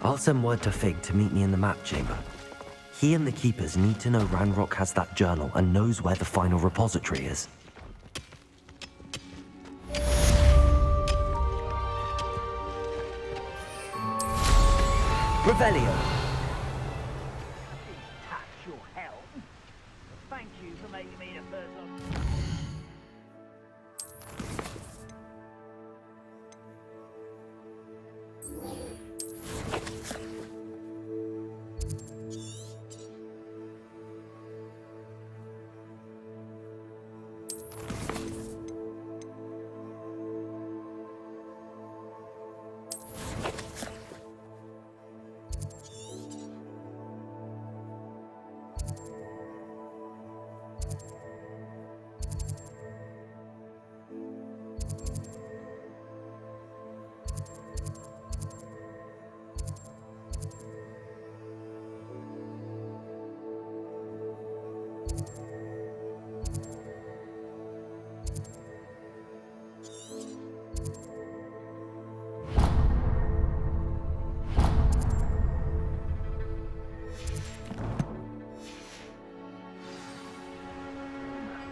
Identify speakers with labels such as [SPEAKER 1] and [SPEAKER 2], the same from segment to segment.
[SPEAKER 1] I'll send word to Fig to meet me in the map chamber. He and the Keepers need to know Ranrock has that journal and knows where the final repository is. Revelio!
[SPEAKER 2] Touch your help. Thank you for making me the first of...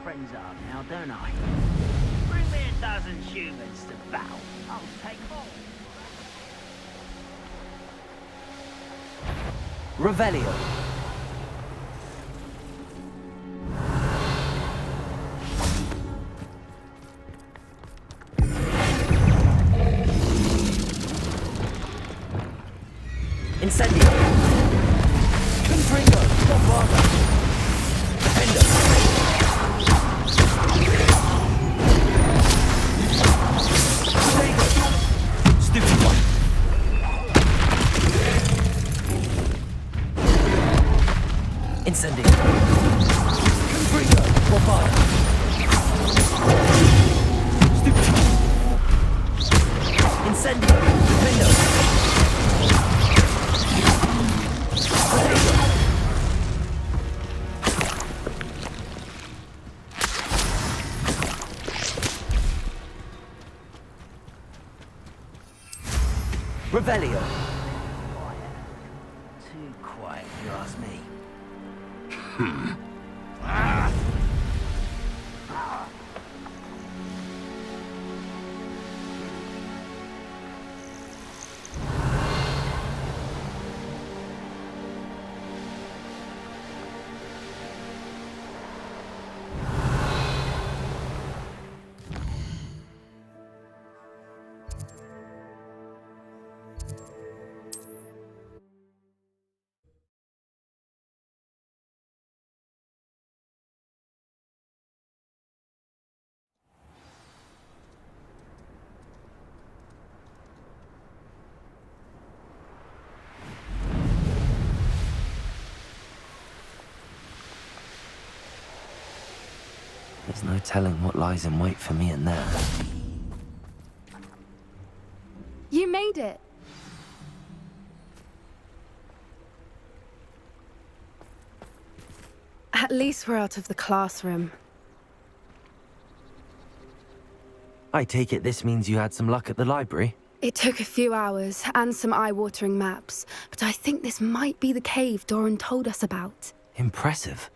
[SPEAKER 2] Friends are now, don't I? Bring me a dozen humans to battle. I'll take all.
[SPEAKER 1] Revelio! Incendio! Confringo! Bombarda! Defender! Stupid one! Incendio! Confringo! Bombarda! Stupid one! Incendio! Defender! Revelio.
[SPEAKER 2] Too quiet, if you ask me.
[SPEAKER 1] There's no telling what lies in wait for me in there.
[SPEAKER 3] You made it! At least we're out of the classroom.
[SPEAKER 1] I take it this means you had some luck at the library?
[SPEAKER 3] It took a few hours and some eye-watering maps, but I think this might be the cave Doran told us about.
[SPEAKER 1] Impressive.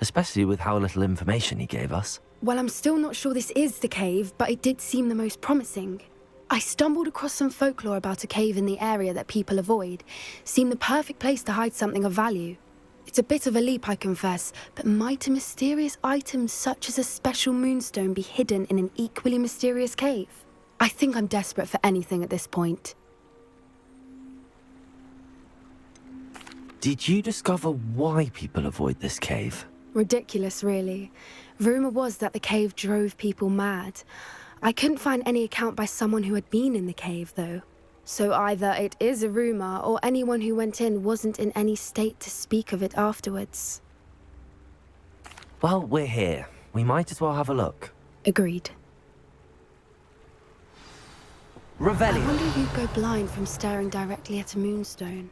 [SPEAKER 1] Especially with how little information he gave us.
[SPEAKER 3] Well, I'm still not sure this is the cave, but it did seem the most promising. I stumbled across some folklore about a cave in the area that people avoid. Seemed the perfect place to hide something of value. It's a bit of a leap, I confess, but might a mysterious item such as a special moonstone be hidden in an equally mysterious cave? I think I'm desperate for anything at this point.
[SPEAKER 1] Did you discover why people avoid this cave?
[SPEAKER 3] Ridiculous, really. Rumour was that the cave drove people mad. I couldn't find any account by someone who had been in the cave, though. So either it is a rumour, or anyone who went in wasn't in any state to speak of it afterwards.
[SPEAKER 1] Well, we're here. We might as well have a look.
[SPEAKER 3] Agreed. I
[SPEAKER 1] Revelio.
[SPEAKER 3] wonder if you'd go blind from staring directly at a moonstone.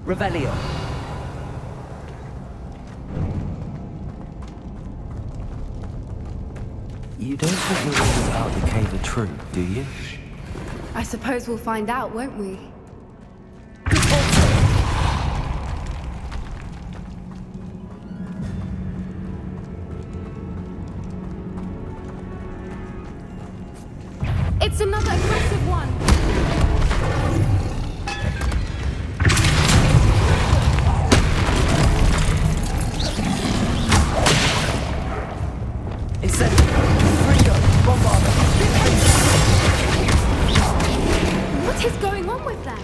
[SPEAKER 1] Revelio. You don't think the rumors about the cave are true, do you?
[SPEAKER 3] I suppose we'll find out, won't we? It's another aggressive one! What is going on with them?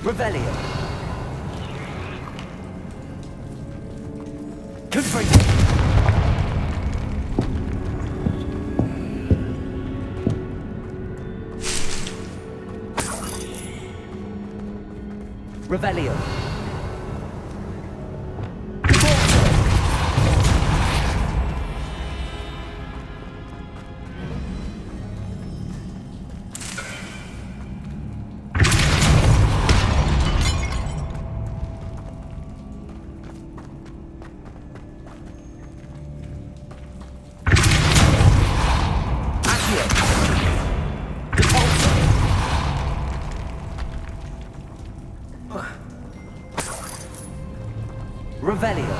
[SPEAKER 1] Revelio. Confringo. Revelio. Revelio.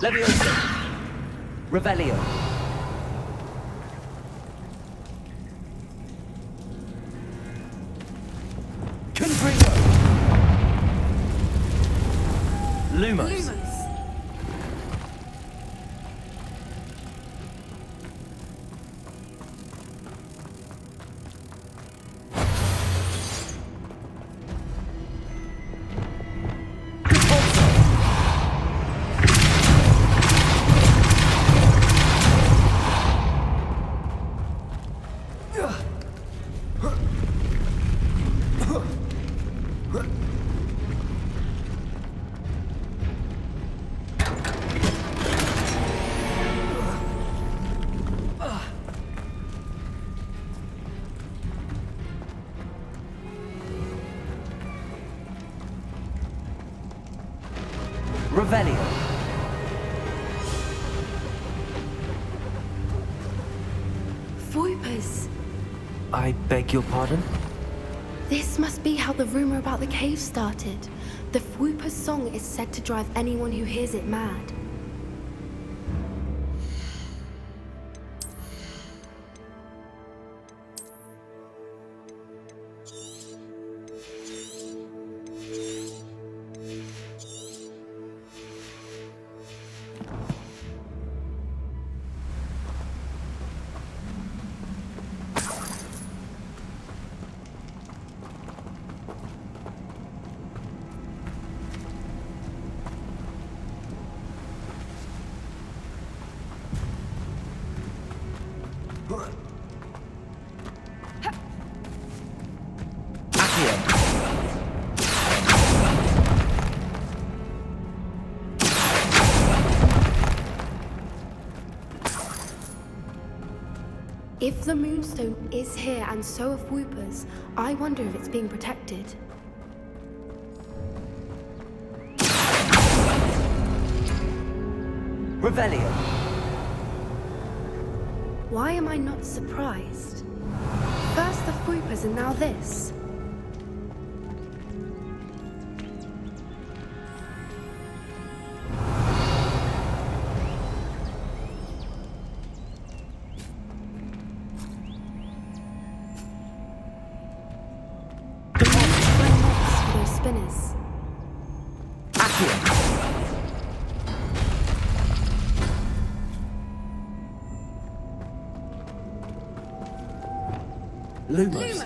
[SPEAKER 1] Leviosa. Revelio. Confringo. Lumos. Revelio.
[SPEAKER 3] Voipers.
[SPEAKER 1] I beg your pardon?
[SPEAKER 3] This must be how the rumor about the cave started. The Fwooper's song is said to drive anyone who hears it mad. If the Moonstone is here and so are Fwoopers, I wonder if it's being protected.
[SPEAKER 1] Revelio.
[SPEAKER 3] Why am I not surprised? First the Fwoopers and now this. Spinners.
[SPEAKER 1] Lumos.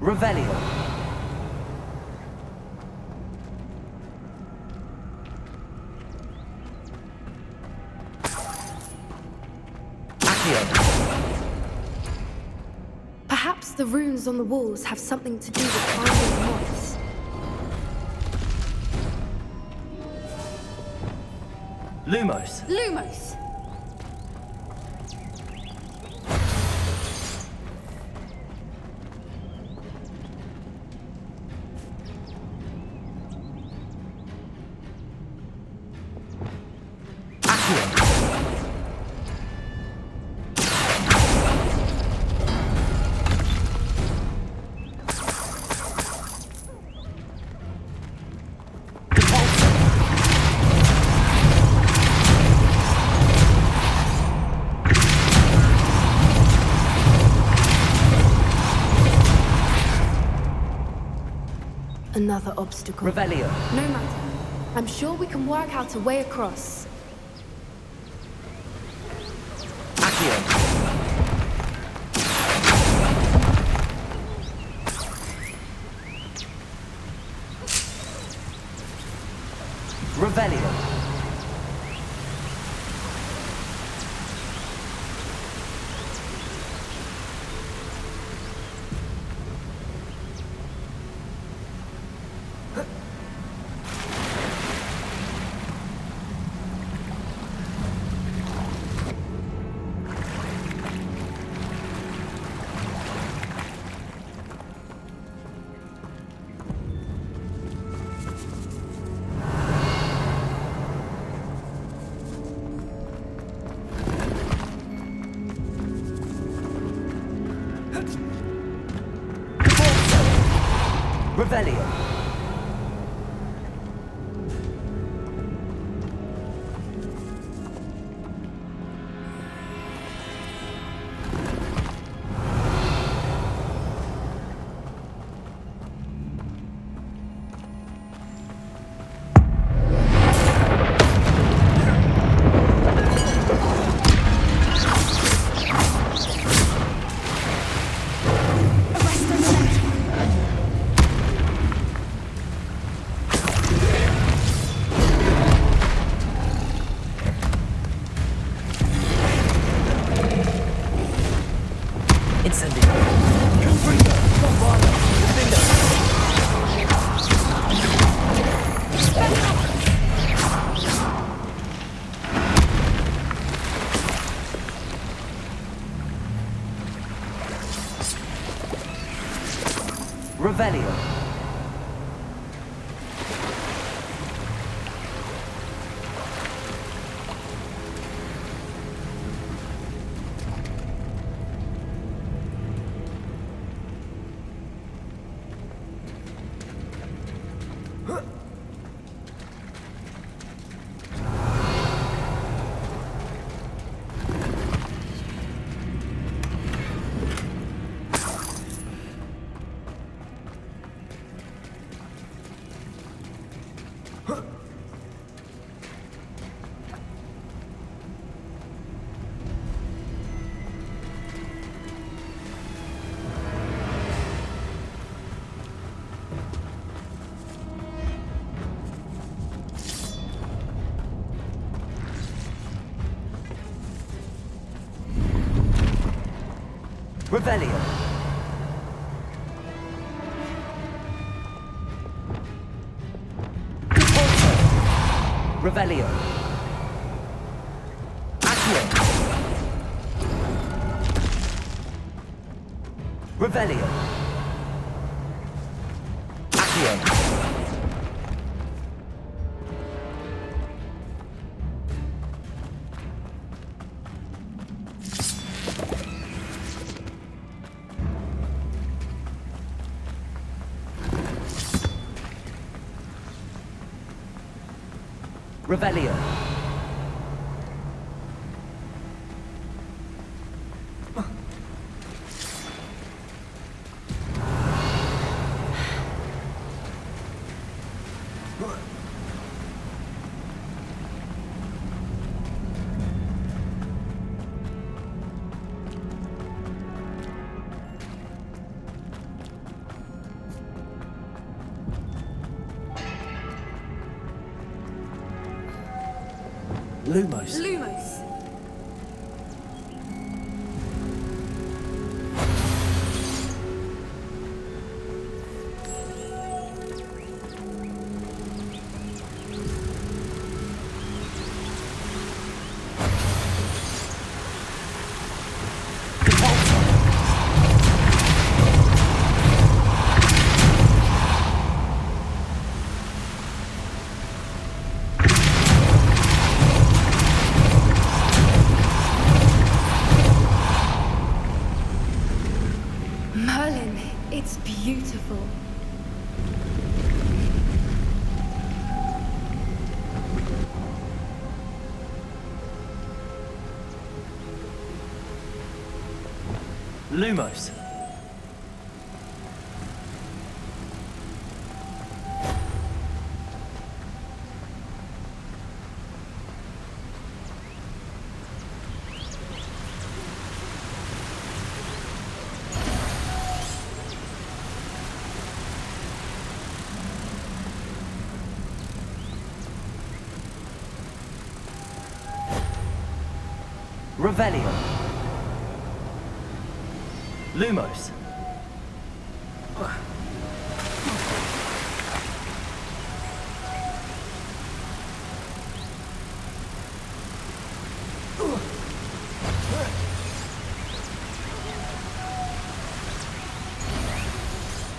[SPEAKER 1] Revelio.
[SPEAKER 3] if the runes on the walls have something to do with finding the moths.
[SPEAKER 1] Lumos!
[SPEAKER 3] Lumos! Another obstacle.
[SPEAKER 1] Revelio.
[SPEAKER 3] No matter. I'm sure we can work out a way across.
[SPEAKER 1] Accio. Revelio. Revelio. Revelio. Revelio. Revelio. Accio. Revelio. Accio. Revelio. Lumos.
[SPEAKER 3] Lumos.
[SPEAKER 1] Lumos. Revelio. Lumos.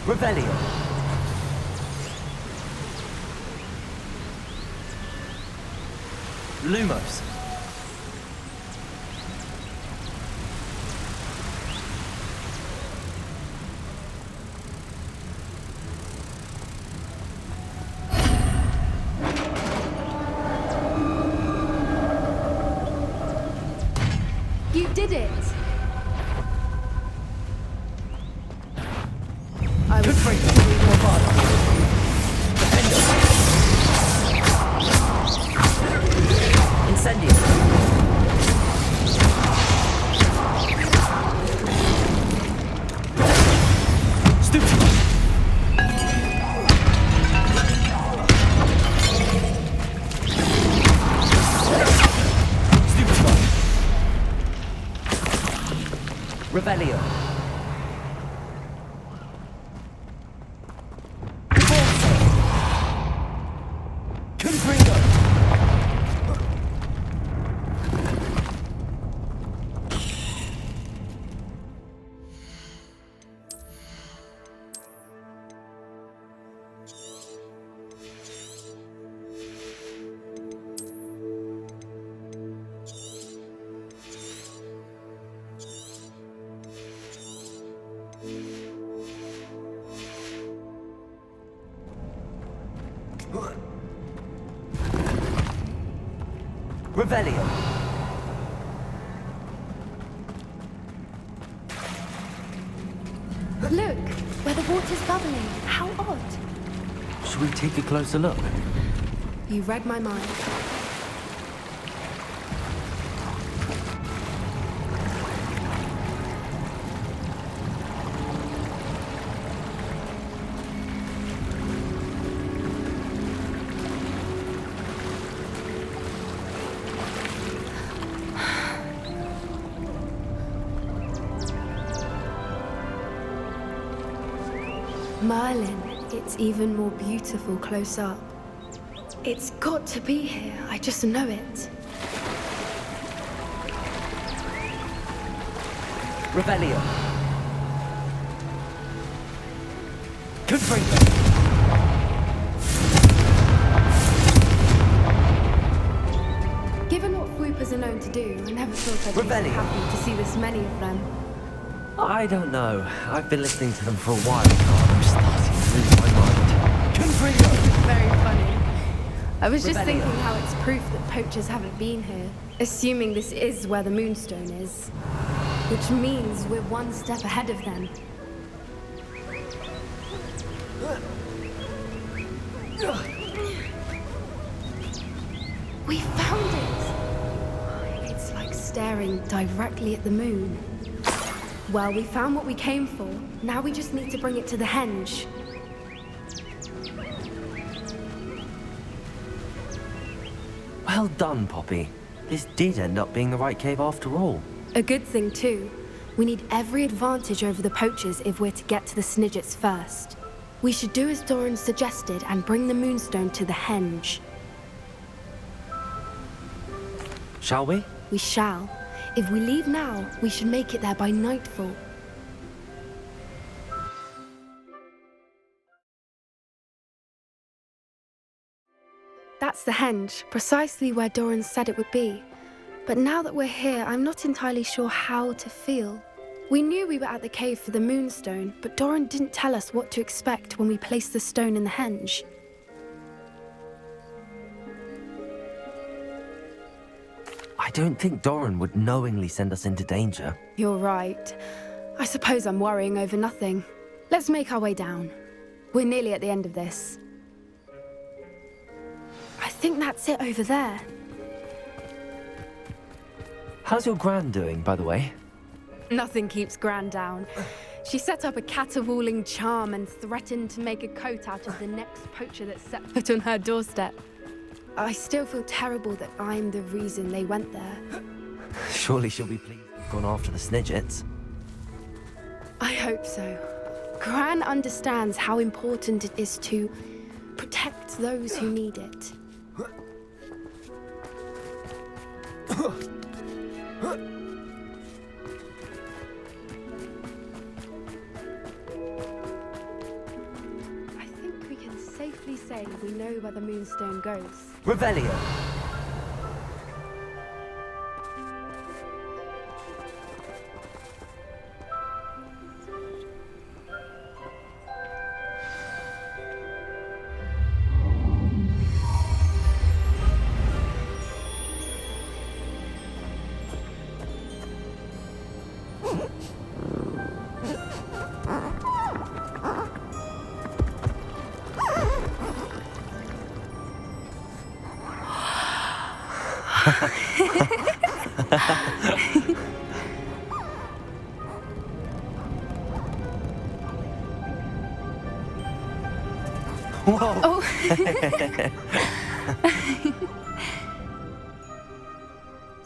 [SPEAKER 1] Revelio. Lumos.
[SPEAKER 3] You did it! I was
[SPEAKER 1] Good Incendio. Stupid. Revelio. Revelio.
[SPEAKER 3] Look, where the water's bubbling. How odd.
[SPEAKER 1] Should we take a closer look?
[SPEAKER 3] You read my mind. Merlin, it's even more beautiful close up. It's got to be here, I just know it.
[SPEAKER 1] Revelio. Confringo.
[SPEAKER 3] Given what swoopers are known to do, I never thought I'd be so
[SPEAKER 1] Revelio.
[SPEAKER 3] happy to see this many of them.
[SPEAKER 1] I don't know. I've been listening to them for a while now, and I'm starting to lose my mind. Confringo.
[SPEAKER 3] Very funny. I was just
[SPEAKER 1] Revelio.
[SPEAKER 3] thinking how it's proof that poachers haven't been here, assuming this is where the Moonstone is. Which means we're one step ahead of them. We found it! It's like staring directly at the moon. Well, we found what we came for. Now we just need to bring it to the henge.
[SPEAKER 1] Well done, Poppy. This did end up being the right cave after all.
[SPEAKER 3] A good thing, too. We need every advantage over the poachers if we're to get to the Snidgets first. We should do as Doran suggested and bring the Moonstone to the henge.
[SPEAKER 1] Shall we?
[SPEAKER 3] We shall. If we leave now, we should make it there by nightfall. That's the henge, precisely where Doran said it would be. But now that we're here, I'm not entirely sure how to feel. We knew we were at the cave for the Moonstone, but Doran didn't tell us what to expect when we placed the stone in the henge.
[SPEAKER 1] I don't think Doran would knowingly send us into danger.
[SPEAKER 3] You're right. I suppose I'm worrying over nothing. Let's make our way down. We're nearly at the end of this. I think that's it over there.
[SPEAKER 1] How's your gran doing, by the way?
[SPEAKER 3] Nothing keeps Gran down. She set up a caterwauling charm and threatened to make a coat out of the next poacher that set foot on her doorstep. I still feel terrible that I'm the reason they went there.
[SPEAKER 1] Surely she'll be pleased you've gone after the Snidgets.
[SPEAKER 3] I hope so. Gran understands how important it is to protect those who need it. I think we can safely say we know where the Moonstone goes.
[SPEAKER 1] Revelio! Whoa!
[SPEAKER 3] Oh!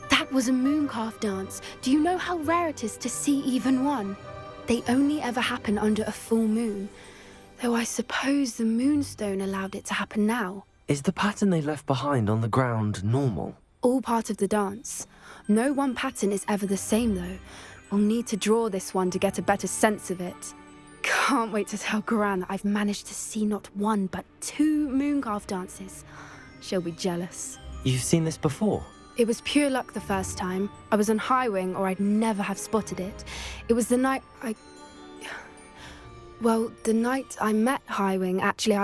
[SPEAKER 3] That was a mooncalf dance. Do you know how rare it is to see even one? They only ever happen under a full moon. Though I suppose the Moonstone allowed it to happen now.
[SPEAKER 1] Is the pattern they left behind on the ground normal?
[SPEAKER 3] All part of the dance. No one pattern is ever the same, though. We'll need to draw this one to get a better sense of it. Can't wait to tell Gran that I've managed to see not one, but 2 mooncalf dances. She'll be jealous.
[SPEAKER 1] You've seen this before?
[SPEAKER 3] It was pure luck the first time. I was on Highwing, or I'd never have spotted it. It was the night Well, the night I met Highwing, actually,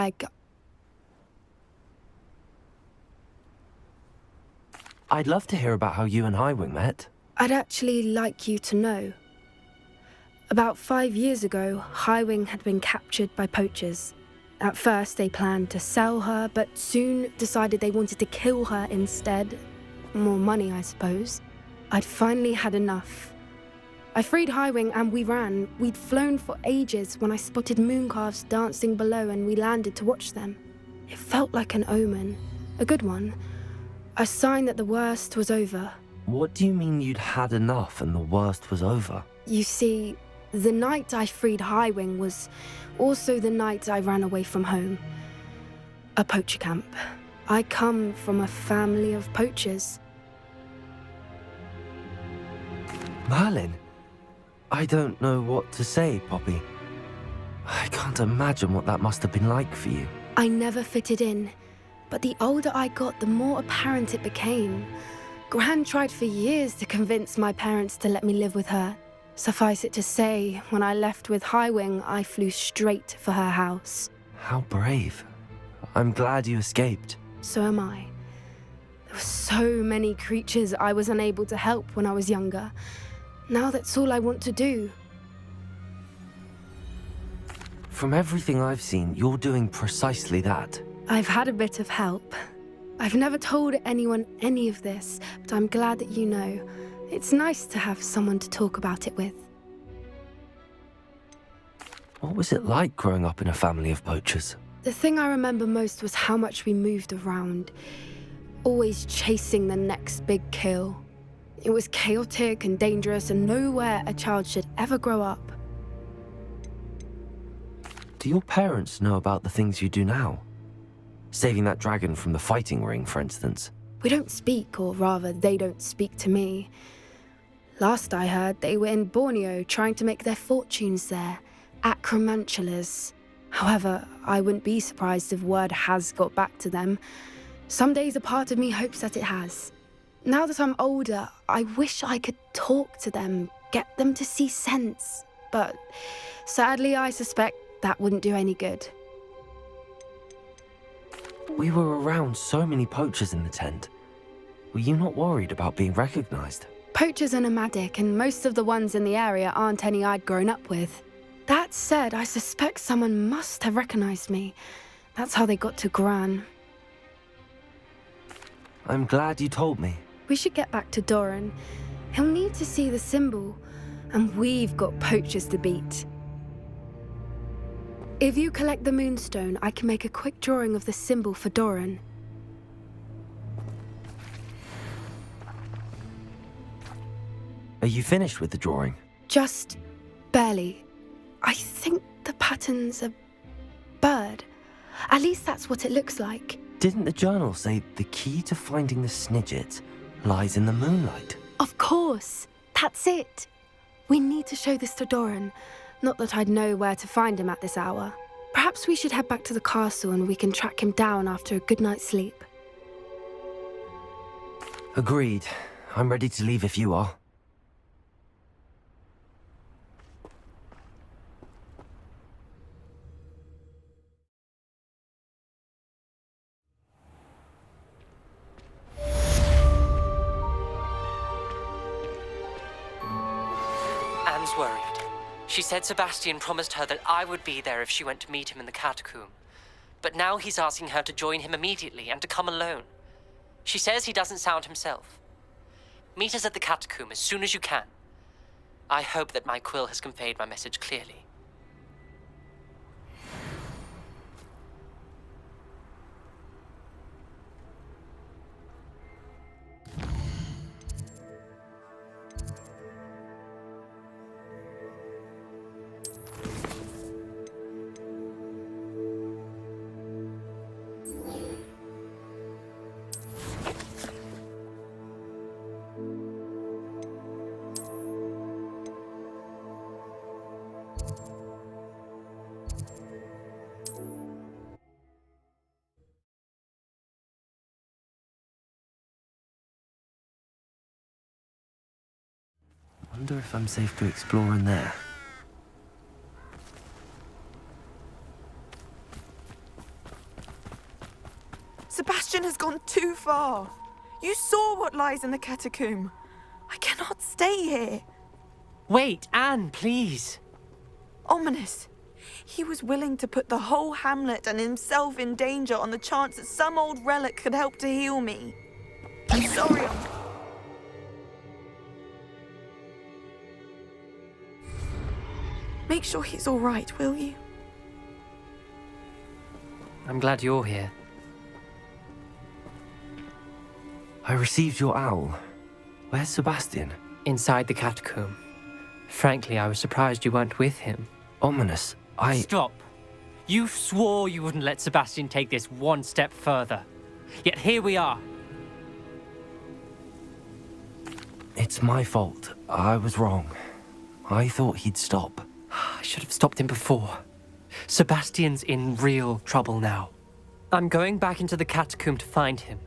[SPEAKER 1] I'd love to hear about how you and Highwing met.
[SPEAKER 3] I'd actually like you to know. About 5 years ago, Highwing had been captured by poachers. At first, they planned to sell her, but soon decided they wanted to kill her instead. More money, I suppose. I'd finally had enough. I freed Highwing and we ran. We'd flown for ages when I spotted mooncalves dancing below and we landed to watch them. It felt like an omen. A good one. A sign that the worst was over.
[SPEAKER 1] What do you mean you'd had enough and the worst was over?
[SPEAKER 3] You see, the night I freed Highwing was also the night I ran away from home. A poacher camp. I come from a family of poachers.
[SPEAKER 1] Merlin? I don't know what to say, Poppy. I can't imagine what that must have been like for you.
[SPEAKER 3] I never fitted in, but the older I got, the more apparent it became. Gran tried for years to convince my parents to let me live with her. Suffice it to say, when I left with Highwing, I flew straight for her house.
[SPEAKER 1] How brave. I'm glad you escaped.
[SPEAKER 3] So am I. There were so many creatures I was unable to help when I was younger. Now that's all I want to do.
[SPEAKER 1] From everything I've seen, you're doing precisely that.
[SPEAKER 3] I've had a bit of help. I've never told anyone any of this, but I'm glad that you know. It's nice to have someone to talk about it with.
[SPEAKER 1] What was it like growing up in a family of poachers?
[SPEAKER 3] The thing I remember most was how much we moved around, always chasing the next big kill. It was chaotic and dangerous and nowhere a child should ever grow up.
[SPEAKER 1] Do your parents know about the things you do now? Saving that dragon from the fighting ring, for instance.
[SPEAKER 3] We don't speak, or rather, they don't speak to me. Last I heard, they were in Borneo trying to make their fortunes there, acromantulas. However, I wouldn't be surprised if word has got back to them. Some days a part of me hopes that it has. Now that I'm older, I wish I could talk to them, get them to see sense. But sadly, I suspect that wouldn't do any good.
[SPEAKER 1] We were around so many poachers in the tent. Were you not worried about being recognized?
[SPEAKER 3] Poachers are nomadic, and most of the ones in the area aren't any I'd grown up with. That said, I suspect someone must have recognized me. That's how they got to Gran.
[SPEAKER 1] I'm glad you told me.
[SPEAKER 3] We should get back to Doran. He'll need to see the symbol, and we've got poachers to beat. If you collect the Moonstone, I can make a quick drawing of the symbol for Doran.
[SPEAKER 1] Are you finished with the drawing?
[SPEAKER 3] Just barely. I think the pattern's a bird. At least that's what it looks like.
[SPEAKER 1] Didn't the journal say the key to finding the Snidget lies in the moonlight?
[SPEAKER 3] Of course. That's it. We need to show this to Doran. Not that I'd know where to find him at this hour. Perhaps we should head back to the castle and we can track him down after a good night's sleep.
[SPEAKER 1] Agreed. I'm ready to leave if you are.
[SPEAKER 4] Anne's worried. She said Sebastian promised her that I would be there if she went to meet him in the catacomb. But now he's asking her to join him immediately and to come alone. She says he doesn't sound himself. Meet us at the catacomb as soon as you can. I hope that my quill has conveyed my message clearly.
[SPEAKER 1] Wonder if I'm safe to explore in there.
[SPEAKER 5] Sebastian has gone too far. You saw what lies in the catacomb. I cannot stay here.
[SPEAKER 4] Wait, Anne, please.
[SPEAKER 5] Ominous. He was willing to put the whole hamlet and himself in danger on the chance that some old relic could help to heal me. I'm sorry, Uncle. Make sure he's all right, will you?
[SPEAKER 4] I'm glad you're here.
[SPEAKER 1] I received your owl. Where's Sebastian?
[SPEAKER 4] Inside the catacomb. Frankly, I was surprised you weren't with him.
[SPEAKER 1] Ominous.
[SPEAKER 4] Stop. You swore you wouldn't let Sebastian take this one step further. Yet here we are.
[SPEAKER 1] It's my fault. I was wrong. I thought he'd stop.
[SPEAKER 4] I should have stopped him before. Sebastian's in real trouble now. I'm going back into the catacomb to find him.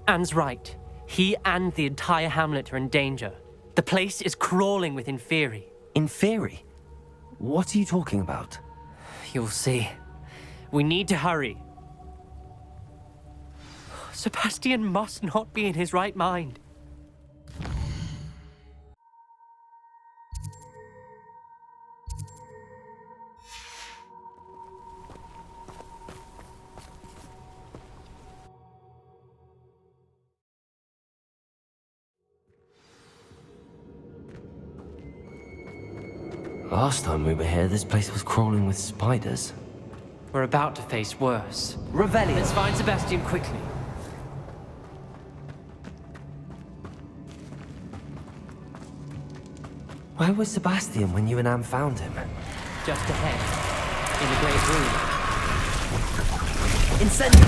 [SPEAKER 4] Anne's right. He and the entire hamlet are in danger. The place is crawling with Inferni.
[SPEAKER 1] Inferni? What are you talking about?
[SPEAKER 4] You'll see. We need to hurry. Sebastian must not be in his right mind.
[SPEAKER 1] Last time we were here, this place was crawling with spiders.
[SPEAKER 4] We're about to face worse.
[SPEAKER 1] Revelio!
[SPEAKER 4] Let's find Sebastian quickly.
[SPEAKER 1] Where was Sebastian when you and Anne found him?
[SPEAKER 4] Just ahead. In the great room.
[SPEAKER 1] Incendio!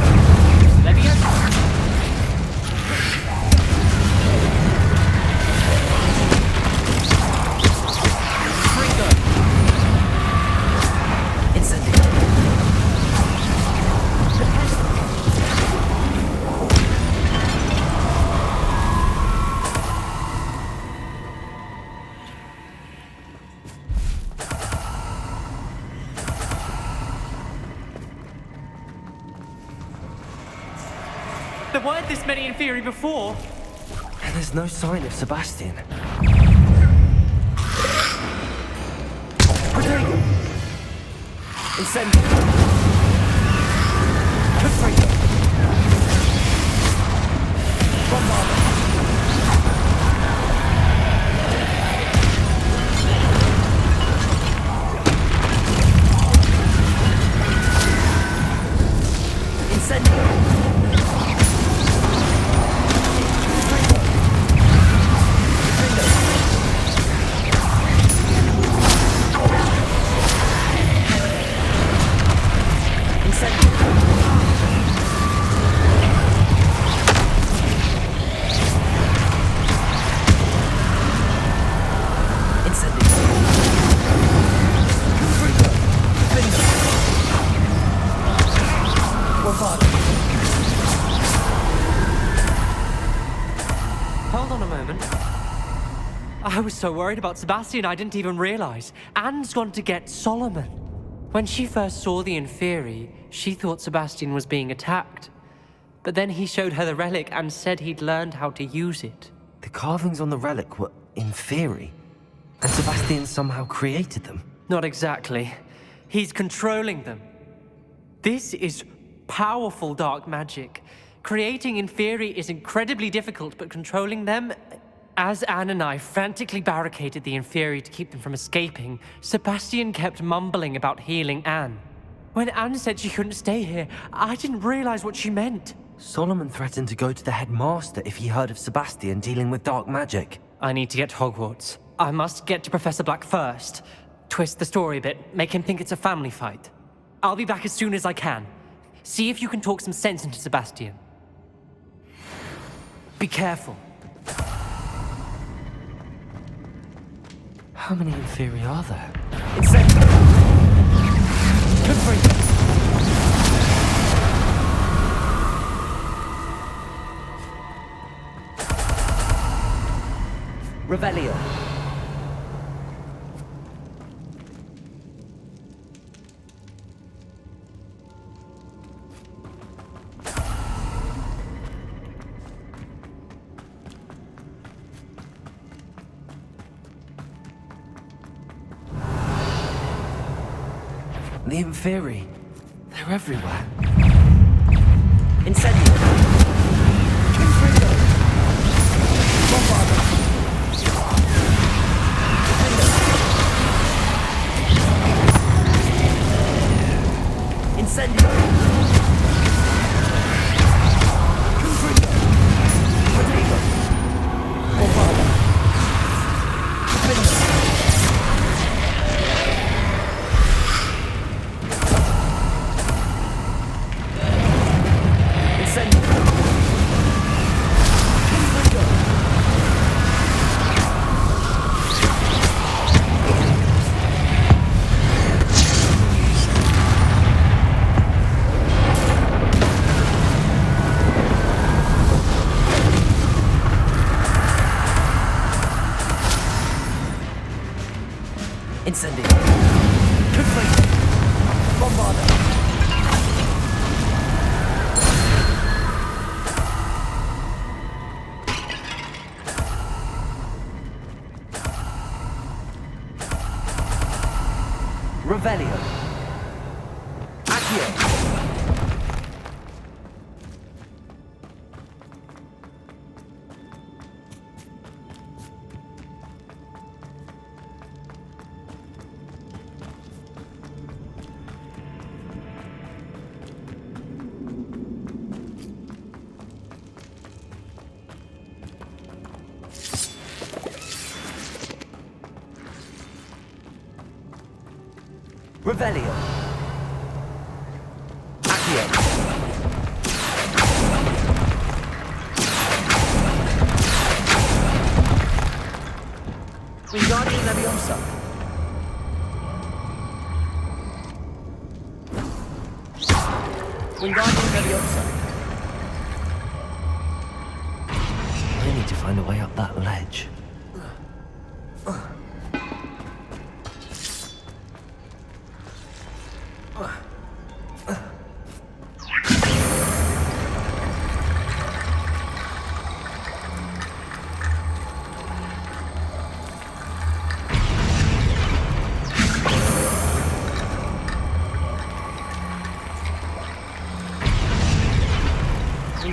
[SPEAKER 4] Leviosa! There weren't this many Inferni before.
[SPEAKER 1] And there's no sign of Sebastian. Protego! Incendio! Confringo! Bombarda! Incendio!
[SPEAKER 4] Hold on a moment. I was so worried about Sebastian I didn't even realize. Anne's gone to get Solomon. When she first saw the Inferni, she thought Sebastian was being attacked. But then he showed her the relic and said he'd learned how to use it.
[SPEAKER 1] The carvings on the relic were Inferni, and Sebastian somehow created them.
[SPEAKER 4] Not exactly. He's controlling them. This is powerful dark magic. Creating Inferni is incredibly difficult, but controlling them... As Anne and I frantically barricaded the Inferni to keep them from escaping, Sebastian kept mumbling about healing Anne. When Anne said she couldn't stay here, I didn't realize what she meant.
[SPEAKER 1] Solomon threatened to go to the headmaster if he heard of Sebastian dealing with dark magic.
[SPEAKER 4] I need to get to Hogwarts. I must get to Professor Black first. Twist the story a bit, make him think it's a family fight. I'll be back as soon as I can. See if you can talk some sense into Sebastian. Be careful.
[SPEAKER 1] How many Inferni are there?
[SPEAKER 4] Incendio! Confringo!
[SPEAKER 1] Revelio. The Inferni. They're everywhere. Incendio. Confringo. Bombarda. Incendio. Confringo. Protego. Bombarda. Incendio. Incendio. Confringo. Bombarda. Revelio. Accio. Revelio. Accio. Wingardium Leviosa. Wingardium Leviosa. I need to find a way up that ledge.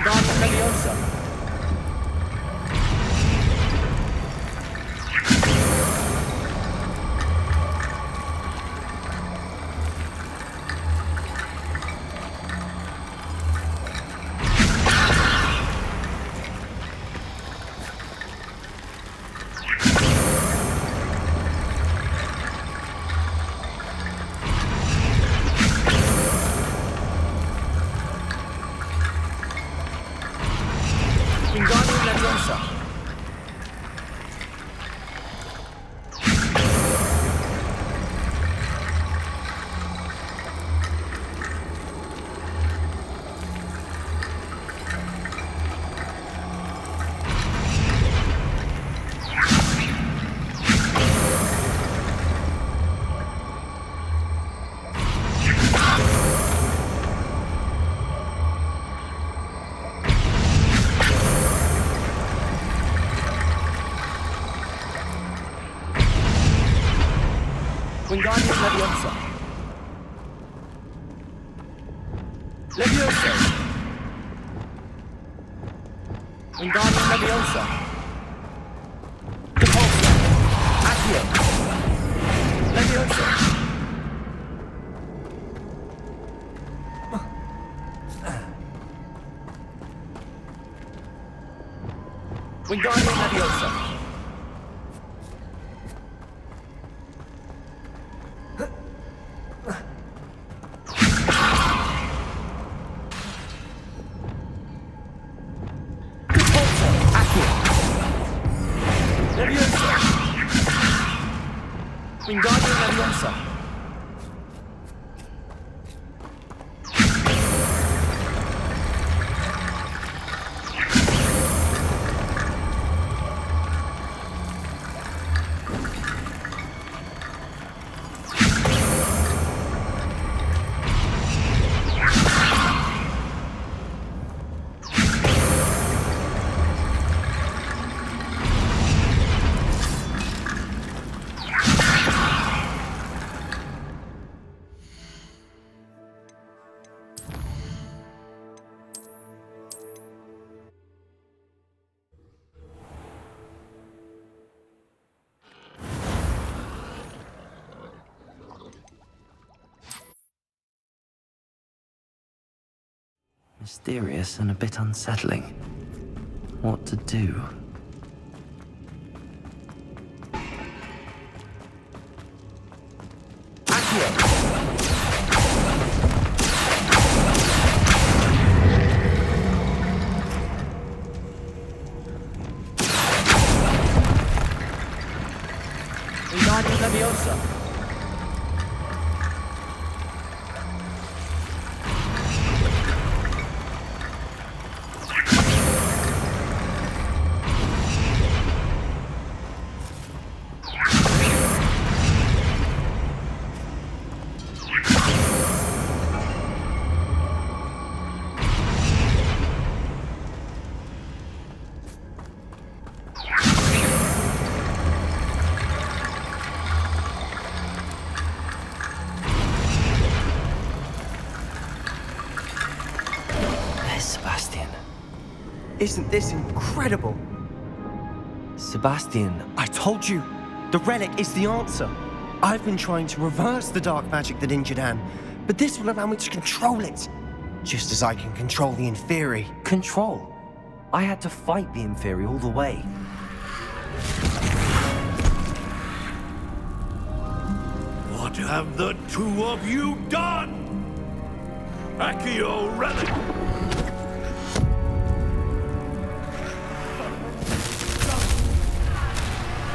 [SPEAKER 6] Wingardium Leviosa. Wingardium Leviosa. Wingardium Leviosa. Leviosa. Wingardium Leviosa. Repulsor. Accio. Leviosa. Wingardium Leviosa. Wingardium Leviosa.
[SPEAKER 1] Mysterious and a bit unsettling. What to do?
[SPEAKER 6] Wingardium Leviosa.
[SPEAKER 1] Sebastian.
[SPEAKER 7] Isn't this incredible?
[SPEAKER 1] Sebastian,
[SPEAKER 7] I told you, the relic is the answer. I've been trying to reverse the dark magic that injured Anne, but this will allow me to control it. Just as I can control the Inferni.
[SPEAKER 1] control. I had to fight the Inferni all the way.
[SPEAKER 8] What have the two of you done? Accio relic!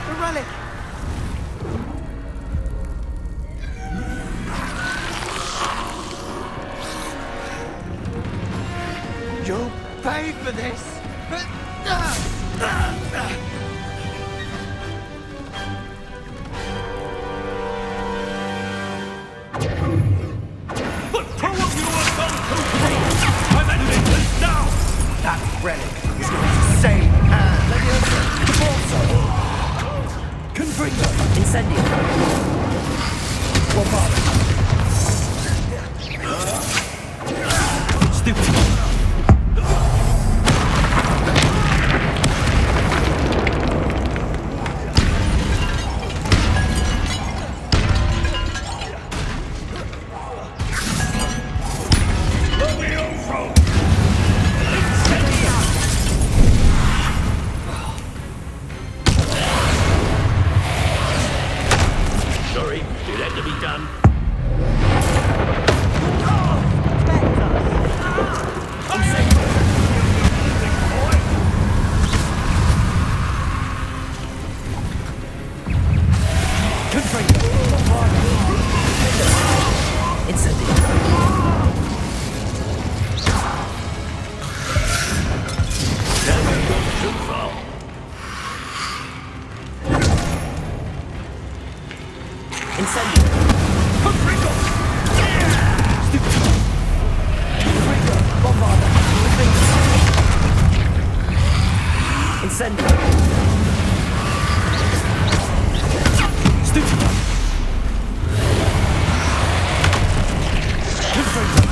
[SPEAKER 7] The relic! You'll pay for this!
[SPEAKER 8] The two of you have gone too far! I'm ending this now!
[SPEAKER 7] That relic is going to save Anne! Leviosa! Repulsor! Confringo!
[SPEAKER 6] Incendio.
[SPEAKER 7] Bombard!
[SPEAKER 6] Stupid. Incendio! Confringo! Stupido! Confringo! Bombarda! Incendio! Stupido! Confringo!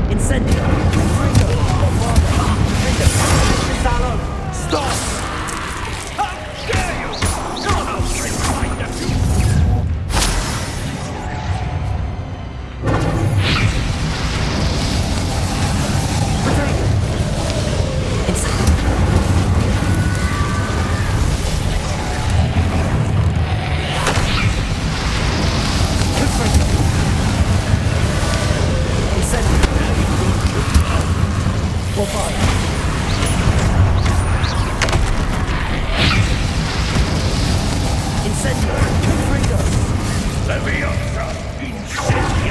[SPEAKER 6] Incendio! Confringo! Bombarda! Confringo! Salo! Stop!
[SPEAKER 8] How dare you! You're no friend of my nephew! Leviosa! Incendia!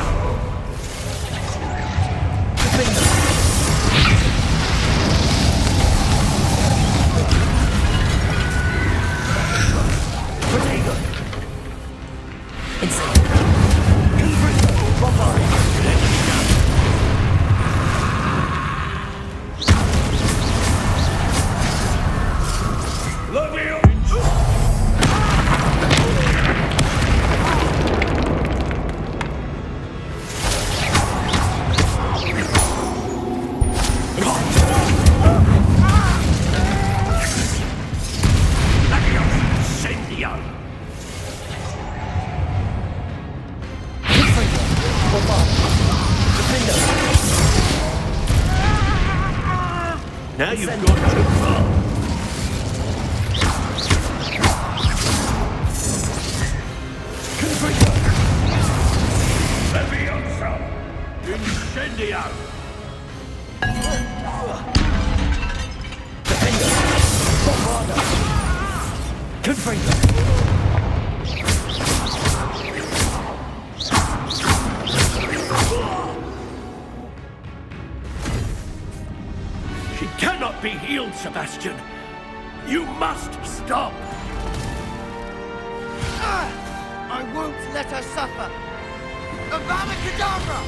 [SPEAKER 8] Now you've gone too far. Leviosa! Incendio! She cannot be healed, Sebastian. You must stop.
[SPEAKER 9] I won't let her suffer! Avada Kedavra!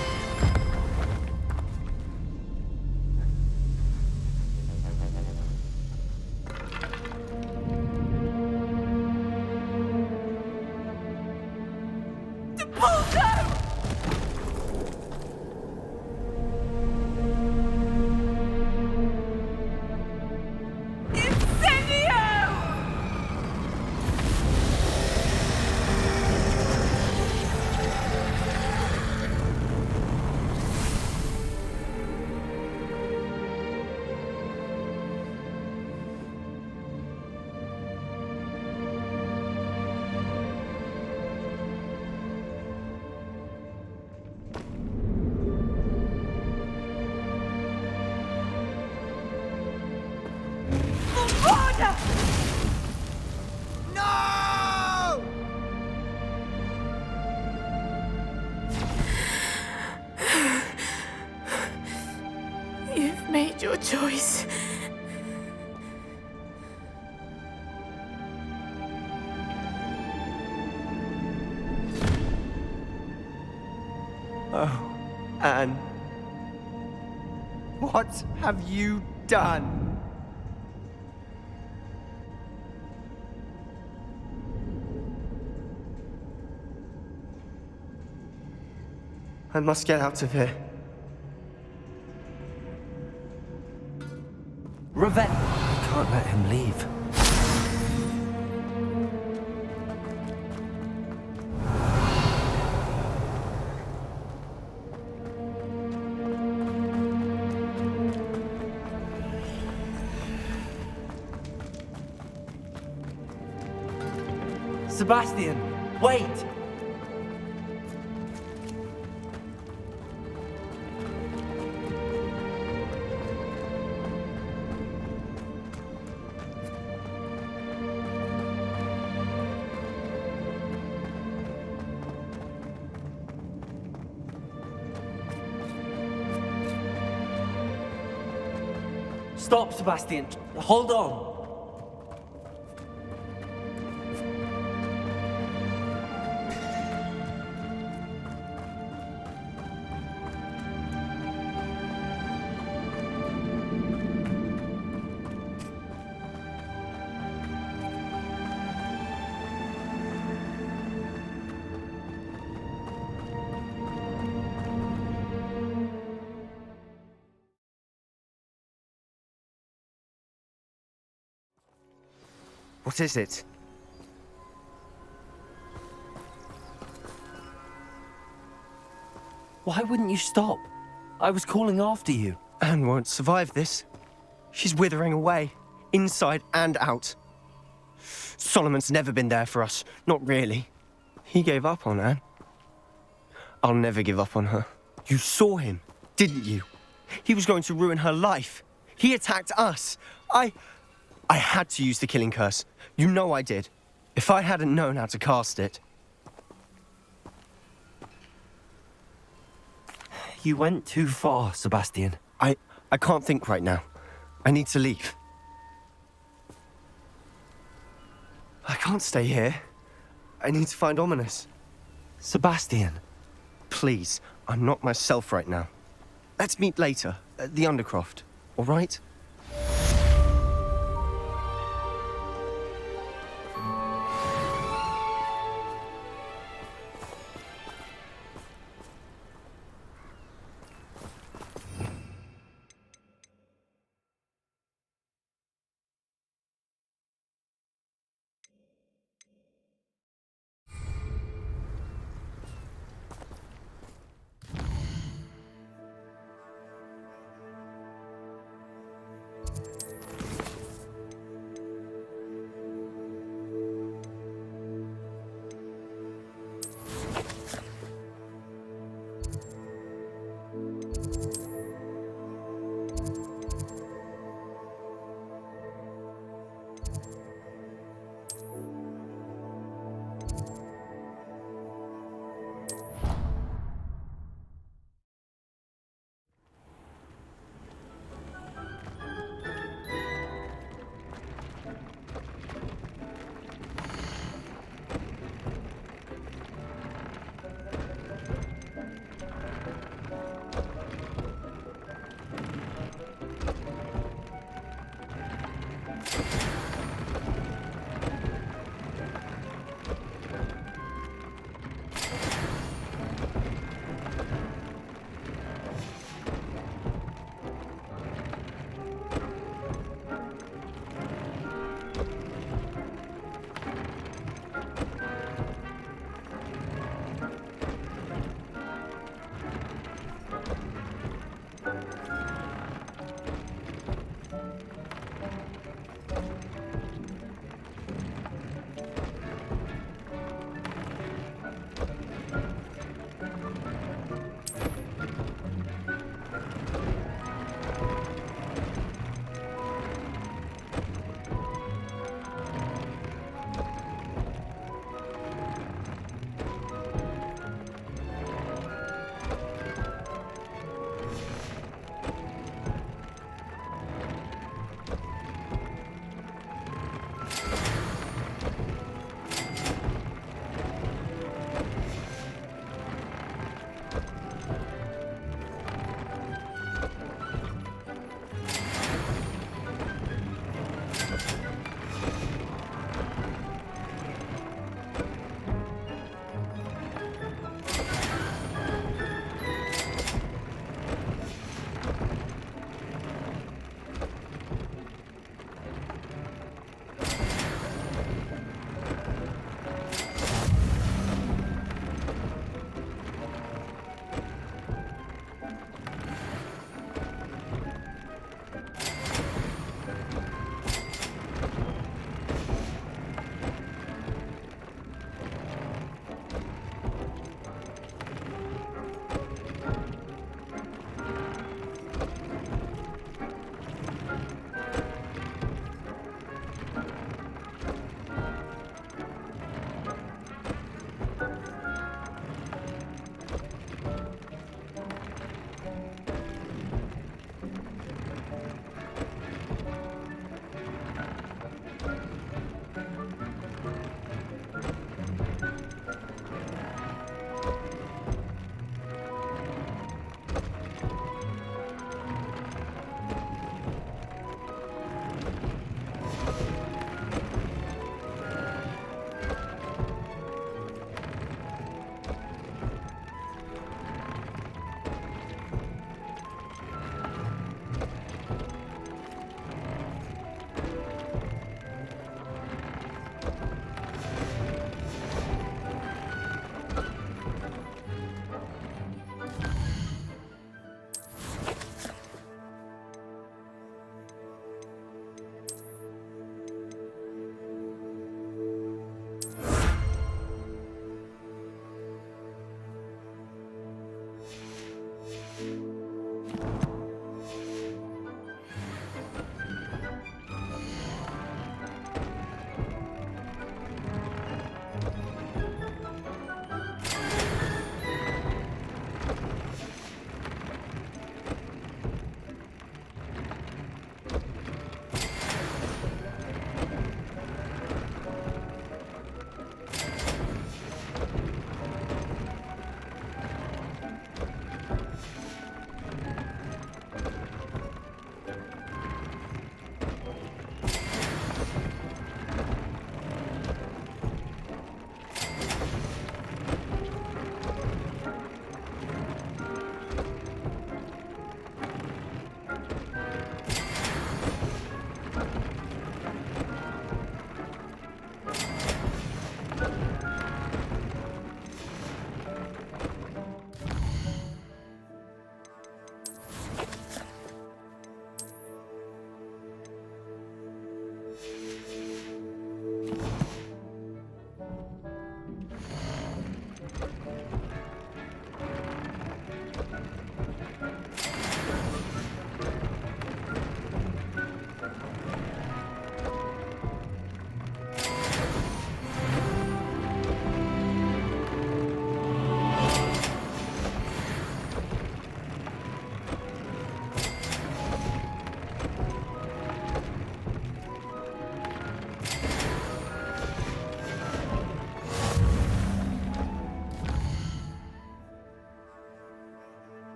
[SPEAKER 9] No!
[SPEAKER 5] You've made your choice.
[SPEAKER 7] Oh, Anne. What have you done? I must get out of here.
[SPEAKER 1] Revenge! I can't let him leave.
[SPEAKER 6] Sebastian, wait! Stop, Sebastian. Hold on.
[SPEAKER 7] What is it?
[SPEAKER 1] Why wouldn't you stop? I was calling after you.
[SPEAKER 7] Anne won't survive this. She's withering away, inside and out. Solomon's never been there for us, not really. He gave up on Anne. I'll never give up on her. You saw him, didn't you? He was going to ruin her life. He attacked us. I had to use the killing curse. You know I did. If I hadn't known how to cast it.
[SPEAKER 1] You went too far, Sebastian.
[SPEAKER 7] I can't think right now. I need to leave. I can't stay here. I need to find Ominous.
[SPEAKER 1] Sebastian.
[SPEAKER 7] Please, I'm not myself right now. Let's meet later at the Undercroft, all right?